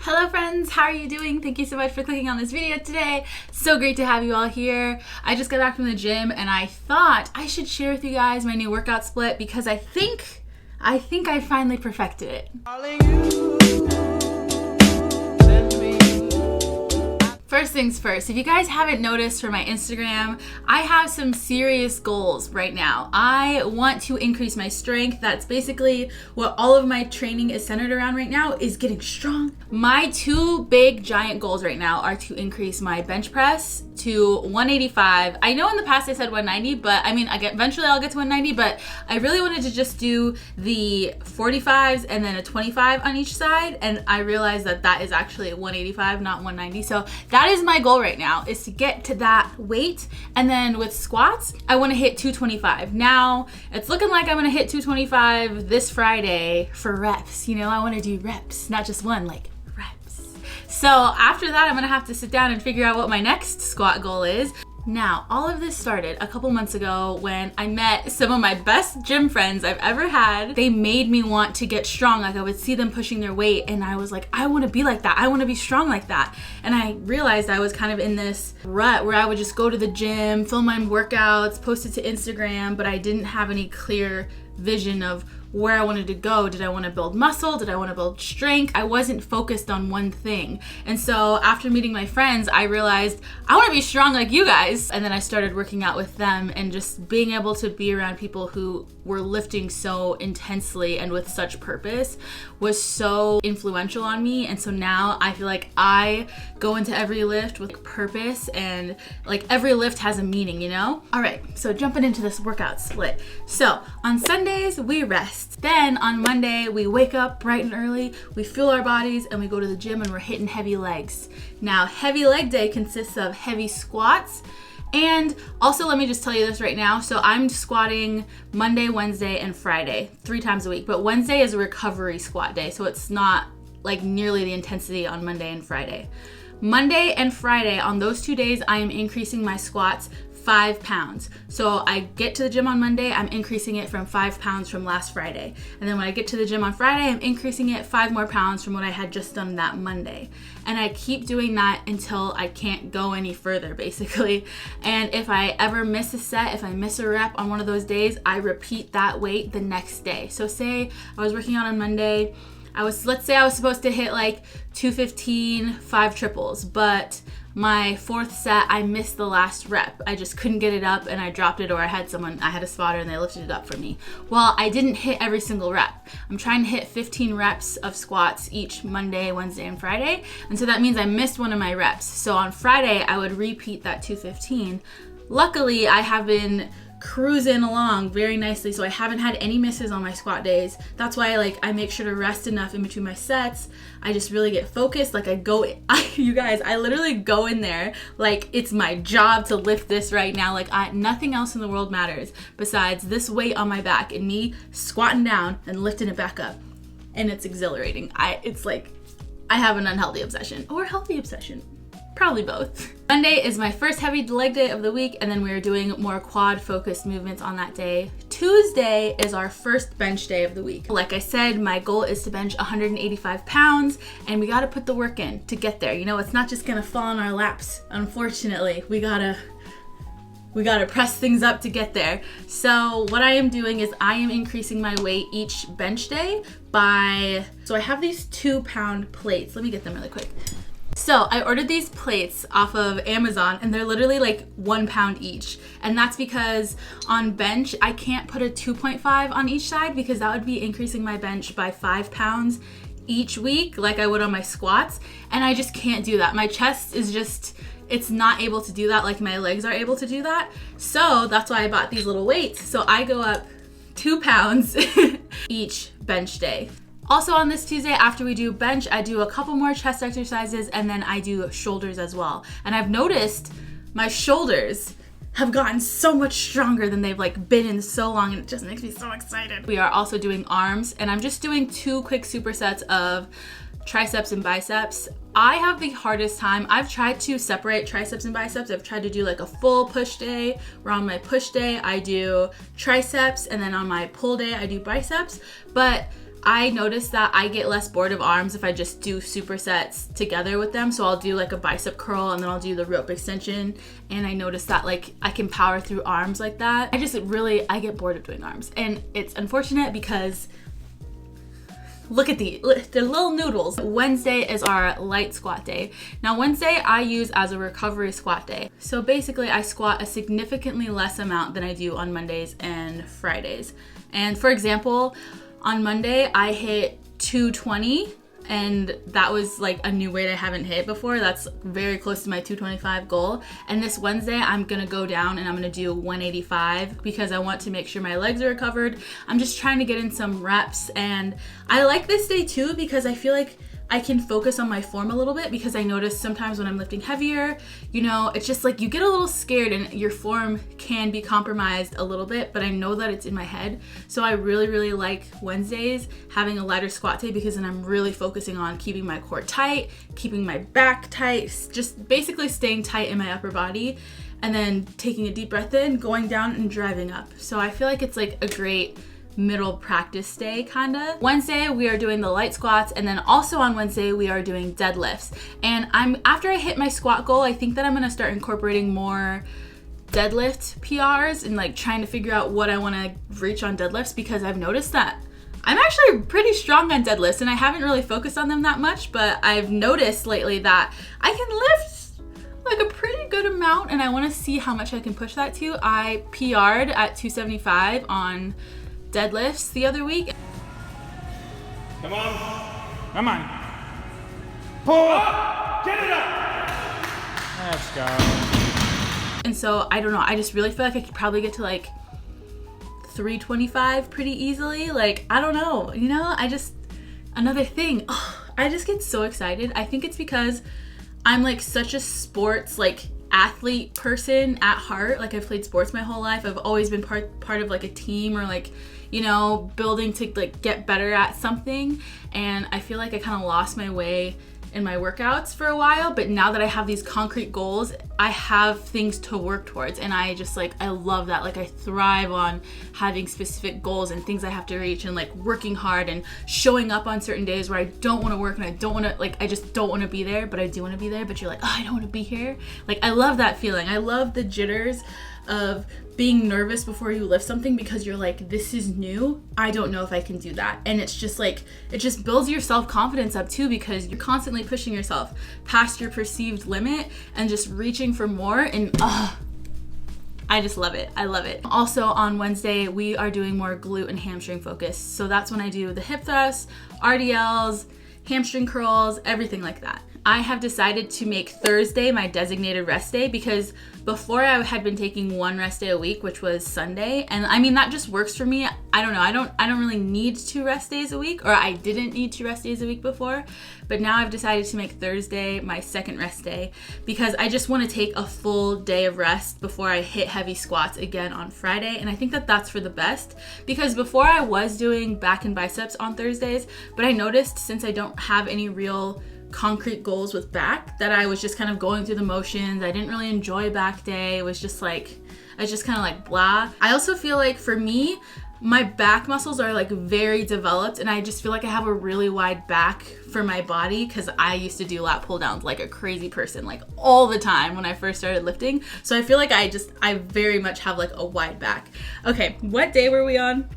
Hello friends, how are you doing? Thank you so much for clicking on this video today. So great to have you all here. I just got back from the gym and I thought I should share with you guys my new workout split because I think I finally perfected it. First things first, if you guys haven't noticed from my Instagram, I have some serious goals right now. I want to increase my strength. That's basically what all of my training is centered around right now, is getting strong. My two big giant goals right now are to increase my bench press to 185. I know in the past I said 190, but I mean, eventually I'll get to 190, but I really wanted to just do the 45s and then a 25 on each side. And I realized that that is actually 185, not 190. So that is my goal right now, is to get to that weight. And then with squats, I want to hit 225. Now it's looking like I'm going to hit 225 this Friday for reps. You know, I want to do reps, not just one, like reps. So after that, I'm going to have to sit down and figure out what my next squat goal is. Now, all of this started a couple months ago when I met some of my best gym friends I've ever had. They made me want to get strong. Like, I would see them pushing their weight and I was like, I want to be like that. I want to be strong like that. And I realized I was kind of in this rut where I would just go to the gym, film my workouts, post it to Instagram, but I didn't have any clear vision of where I wanted to go. Did I want to build muscle? Did I want to build strength? I wasn't focused on one thing. And so after meeting my friends, I realized I want to be strong like you guys. And then I started working out with them, and just being able to be around people who were lifting so intensely and with such purpose was so influential on me. And so now I feel like I go into every lift with purpose, and like every lift has a meaning, you know? All right, so jumping into this workout split. So on Sundays, we rest. Then on Monday, we wake up bright and early, we fuel our bodies, and we go to the gym and we're hitting heavy legs. Now, heavy leg day consists of heavy squats. And also, let me just tell you this right now. So I'm squatting Monday, Wednesday, and Friday 3 times a week. But Wednesday is a recovery squat day, so it's not like nearly the intensity on Monday and Friday. Monday and Friday, on those 2 days, I am increasing my squats 5 pounds. So I get to the gym on Monday, I'm increasing it from 5 pounds from last Friday. And then when I get to the gym on Friday, I'm increasing it 5 more pounds from what I had just done that Monday. And I keep doing that until I can't go any further, basically. And if I ever miss a set, if I miss a rep on one of those days, I repeat that weight the next day. So say I was working out on Monday, let's say I was supposed to hit like 215, 5 triples, but my 4th set, I missed the last rep. I just couldn't get it up and I dropped it, or I had a spotter and they lifted it up for me. Well, I didn't hit every single rep. I'm trying to hit 15 reps of squats each Monday, Wednesday, and Friday. And so that means I missed one of my reps. So on Friday, I would repeat that 215. Luckily, I have been cruising along very nicely, so I haven't had any misses on my squat days. That's why I make sure to rest enough in between my sets. I just really get focused. You guys, I literally go in there like it's my job to lift this right now. Nothing else in the world matters besides this weight on my back and me squatting down and lifting it back up. And it's exhilarating. It's like I have an unhealthy obsession or healthy obsession. Probably both. Monday is my first heavy leg day of the week, and then we're doing more quad focused movements on that day. Tuesday is our first bench day of the week. Like I said, my goal is to bench 185 pounds, and we gotta put the work in to get there. You know, it's not just gonna fall on our laps. Unfortunately, we gotta press things up to get there. So what I am doing is I am increasing my weight each bench day so I have these 2-pound plates. Let me get them really quick. So I ordered these plates off of Amazon, and they're literally like 1 pound each. And that's because on bench, I can't put a 2.5 on each side because that would be increasing my bench by 5 pounds each week like I would on my squats. And I just can't do that. My chest is it's not able to do that like my legs are able to do that. So that's why I bought these little weights. So I go up 2 pounds each bench day. Also on this Tuesday, after we do bench, I do a couple more chest exercises, and then I do shoulders as well. And I've noticed my shoulders have gotten so much stronger than they've been in so long, and it just makes me so excited. We are also doing arms, and I'm just doing 2 quick supersets of triceps and biceps. I have the hardest time. I've tried to separate triceps and biceps. I've tried to do a full push day, where on my push day I do triceps, and then on my pull day I do biceps. But I noticed that I get less bored of arms if I just do supersets together with them. So I'll do like a bicep curl and then I'll do the rope extension. And I noticed that like I can power through arms like that. I get bored of doing arms. And it's unfortunate because look at they're little noodles. Wednesday is our light squat day. Now Wednesday I use as a recovery squat day. So basically I squat a significantly less amount than I do on Mondays and Fridays. And for example, on Monday, I hit 220, and that was like a new weight I haven't hit before. That's very close to my 225 goal. And this Wednesday, I'm gonna go down and I'm gonna do 185 because I want to make sure my legs are recovered. I'm just trying to get in some reps, and I like this day too because I feel like I can focus on my form a little bit, because I notice sometimes when I'm lifting heavier, you know, it's just like you get a little scared and your form can be compromised a little bit, but I know that it's in my head. So I really, really like Wednesdays having a lighter squat day, because then I'm really focusing on keeping my core tight, keeping my back tight, just basically staying tight in my upper body, and then taking a deep breath in, going down and driving up. So I feel like it's like a great middle practice day kinda. Wednesday we are doing the light squats, and then also on Wednesday we are doing deadlifts. And after I hit my squat goal, I think that I'm gonna start incorporating more deadlift PRs and like trying to figure out what I wanna reach on deadlifts, because I've noticed that I'm actually pretty strong on deadlifts and I haven't really focused on them that much, but I've noticed lately that I can lift like a pretty good amount, and I wanna see how much I can push that to. I PR'd at 275 on deadlifts the other week. Come on. Pull up. Get it up. Let's go. And so I don't know, I just really feel like I could probably get to like 325 pretty easily. Like, I don't know, you know, another thing, I just get so excited. I think it's because I'm like such a sports like athlete person at heart. Like, I've played sports my whole life. I've always been part of like a team, or like, you know, building to like get better at something. And I feel like I kind of lost my way in my workouts for a while, but now that I have these concrete goals, I have things to work towards, and I just like, I love that. Like, I thrive on having specific goals and things I have to reach, and like working hard and showing up on certain days where I don't want to work and I don't want to, like, I just don't want to be there, but I do want to be there, but you're like, oh, I don't want to be here. Like, I love that feeling. I love the jitters of being nervous before you lift something, because you're like, this is new, I don't know if I can do that. And it's just like, it just builds your self-confidence up too, because you're constantly pushing yourself past your perceived limit and just reaching for more. And I just love it. I love it. Also on Wednesday, we are doing more glute and hamstring focus. So that's when I do the hip thrusts, RDLs, hamstring curls, everything like that. I have decided to make Thursday my designated rest day, because before I had been taking one rest day a week, which was Sunday. And I mean, that just works for me. I don't know. I don't really need 2 rest days a week, or I didn't need 2 rest days a week before, but now I've decided to make Thursday my second rest day, because I just want to take a full day of rest before I hit heavy squats again on Friday. And I think that that's for the best, because before I was doing back and biceps on Thursdays, but I noticed since I don't have any real concrete goals with back, that I was just kind of going through the motions. I didn't really enjoy back day. It was just like, I was just kind of like blah. I also feel like for me, my back muscles are like very developed, and I just feel like I have a really wide back for my body, because I used to do lat pull downs like a crazy person, like all the time when I first started lifting. So I feel like I very much have like a wide back. Okay, what day were we on?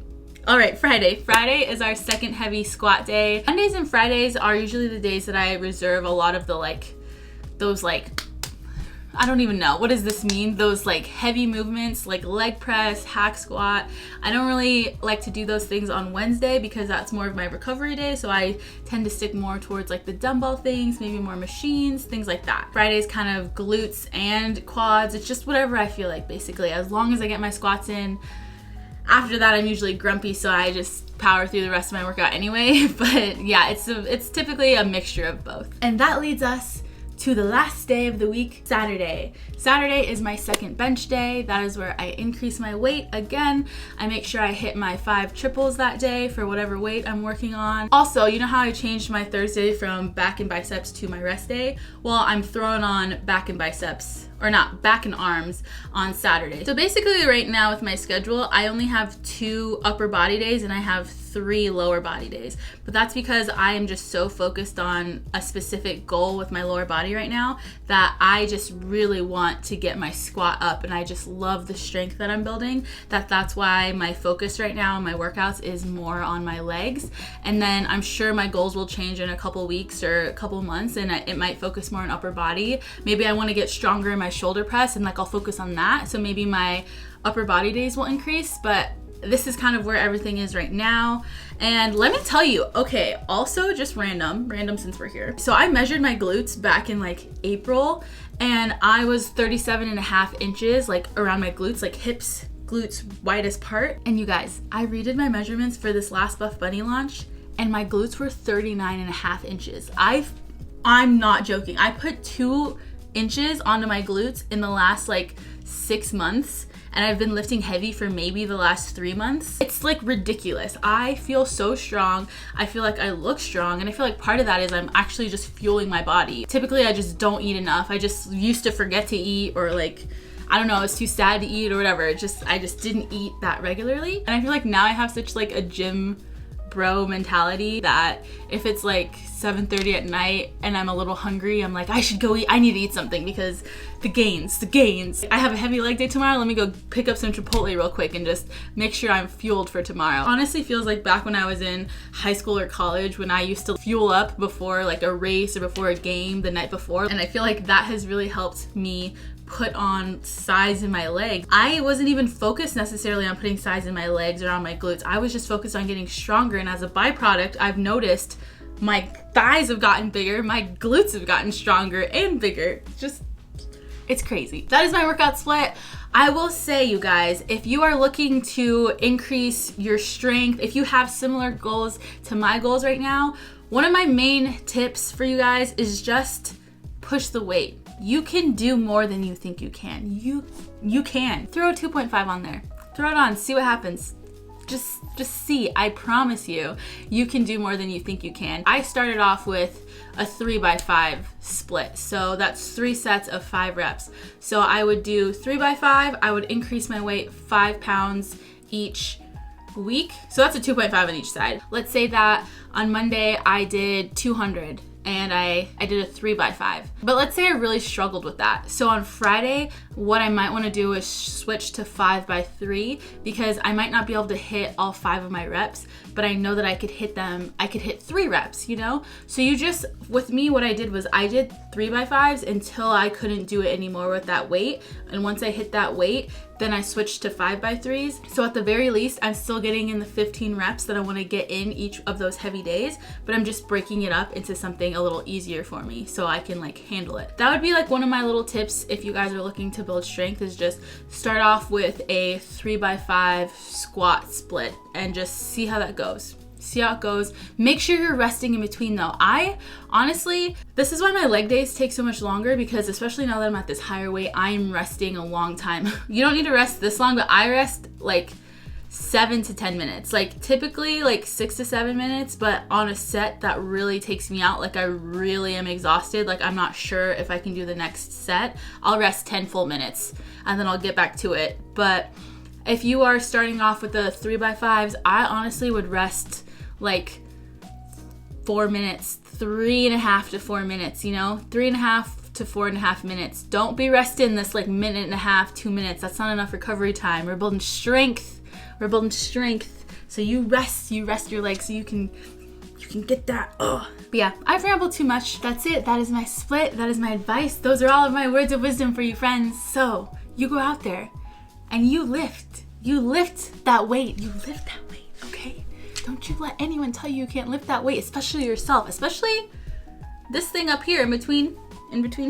All right, Friday. Friday is our second heavy squat day. Mondays and Fridays are usually the days that I reserve a lot of the those I don't even know, what does this mean? Those like heavy movements like leg press, hack squat. I don't really like to do those things on Wednesday, because that's more of my recovery day. So I tend to stick more towards like the dumbbell things, maybe more machines, things like that. Friday's kind of glutes and quads. It's just whatever I feel like, basically, as long as I get my squats in. After that, I'm usually grumpy, so I just power through the rest of my workout anyway. But yeah, it's typically a mixture of both. And that leads us to the last day of the week, Saturday. Saturday is my second bench day. That is where I increase my weight again. I make sure I hit my 5 triples that day for whatever weight I'm working on. Also, you know how I changed my Thursday from back and biceps to my rest day? Well, I'm throwing on back and biceps, or not, back and arms on Saturday. So basically right now with my schedule, I only have 2 upper body days and I have 3 lower body days. But that's because I am just so focused on a specific goal with my lower body right now that I just really want to get my squat up, and I just love the strength that I'm building. That's why my focus right now in my workouts is more on my legs. And then I'm sure my goals will change in a couple weeks or a couple months, and it might focus more on upper body. Maybe I want to get stronger in my shoulder press, and like I'll focus on that. So maybe my upper body days will increase, but this is kind of where everything is right now. And let me tell you, okay, also just random since we're here. So I measured my glutes back in like April, and I was 37.5 inches, like around my glutes, like hips, glutes widest part. And you guys, I redid my measurements for this last Buff Bunny launch, and my glutes were 39.5 inches. I'm not joking. I put 2 inches onto my glutes in the last like 6 months, and I've been lifting heavy for maybe the last 3 months. It's like ridiculous. I feel so strong. I feel like I look strong, and I feel like part of that is I'm actually just fueling my body. Typically, I just don't eat enough. I just used to forget to eat, or like, I don't know, I was too sad to eat or whatever. I just didn't eat that regularly. And I feel like now I have such like a gym bro mentality that if it's like 7:30 at night and I'm a little hungry, I'm like, I should go eat. I need to eat something because the gains. I have a heavy leg day tomorrow. Let me go pick up some Chipotle real quick and just make sure I'm fueled for tomorrow. Honestly, feels like back when I was in high school or college, when I used to fuel up before like a race or before a game the night before. And I feel like that has really helped me put on size in my legs. I wasn't even focused necessarily on putting size in my legs or on my glutes. I was just focused on getting stronger, and as a byproduct, I've noticed my thighs have gotten bigger, my glutes have gotten stronger and bigger. It's crazy. That is my workout split. I will say, you guys, if you are looking to increase your strength, if you have similar goals to my goals right now, one of my main tips for you guys is just push the weight. You can do more than you think you can. You can. Throw a 2.5 on there. Throw it on, see what happens. Just see. I promise you, you can do more than you think you can. I started off with a 3x5 split. So that's 3 sets of 5 reps. So I would do 3x5. I would increase my weight 5 pounds each week. So that's a 2.5 on each side. Let's say that on Monday I did 200. And I did a 3x5. But let's say I really struggled with that. So on Friday, what I might want to do is switch to 5x3, because I might not be able to hit all 5 of my reps, but I know that I could hit 3 reps, you know? So with me, what I did was I did 3x5s until I couldn't do it anymore with that weight. And once I hit that weight, then I switched to 5x3s. So at the very least, I'm still getting in the 15 reps that I want to get in each of those heavy days, but I'm just breaking it up into something a little easier for me so I can like handle it. That would be like one of my little tips if you guys are looking to build strength, is just start off with a 3x5 squat split and just see how that goes. See how it goes. Make sure you're resting in between though. I honestly, this is why my leg days take so much longer, because especially now that I'm at this higher weight, I'm resting a long time. You don't need to rest this long, but I rest like 7 to 10 minutes. Like typically like 6 to 7 minutes, but on a set that really takes me out, like I really am exhausted, like I'm not sure if I can do the next set, I'll rest 10 full minutes and then I'll get back to it. But if you are starting off with the 3x5s, I honestly would rest like 4 minutes, 3.5 to 4 minutes, you know, 3.5 to 4.5 minutes. Don't be resting this like 1.5 minutes, 2 minutes. That's not enough recovery time. We're building strength. So you rest your legs so you can get that. But yeah, I've rambled too much. That's it. That is my split. That is my advice. Those are all of my words of wisdom for you friends. So you go out there and you lift that weight. Okay? Don't you let anyone tell you can't lift that weight, especially yourself, especially this thing up here in between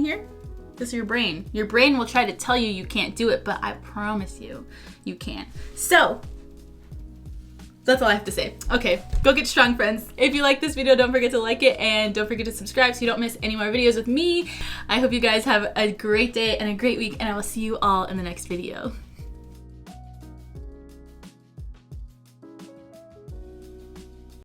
here. This is your brain. Your brain will try to tell you you can't do it, but I promise you can. So that's all I have to say. Okay, go get strong, friends. If you like this video, don't forget to like it and don't forget to subscribe so you don't miss any more videos with me. I hope you guys have a great day and a great week, and I will see you all in the next video.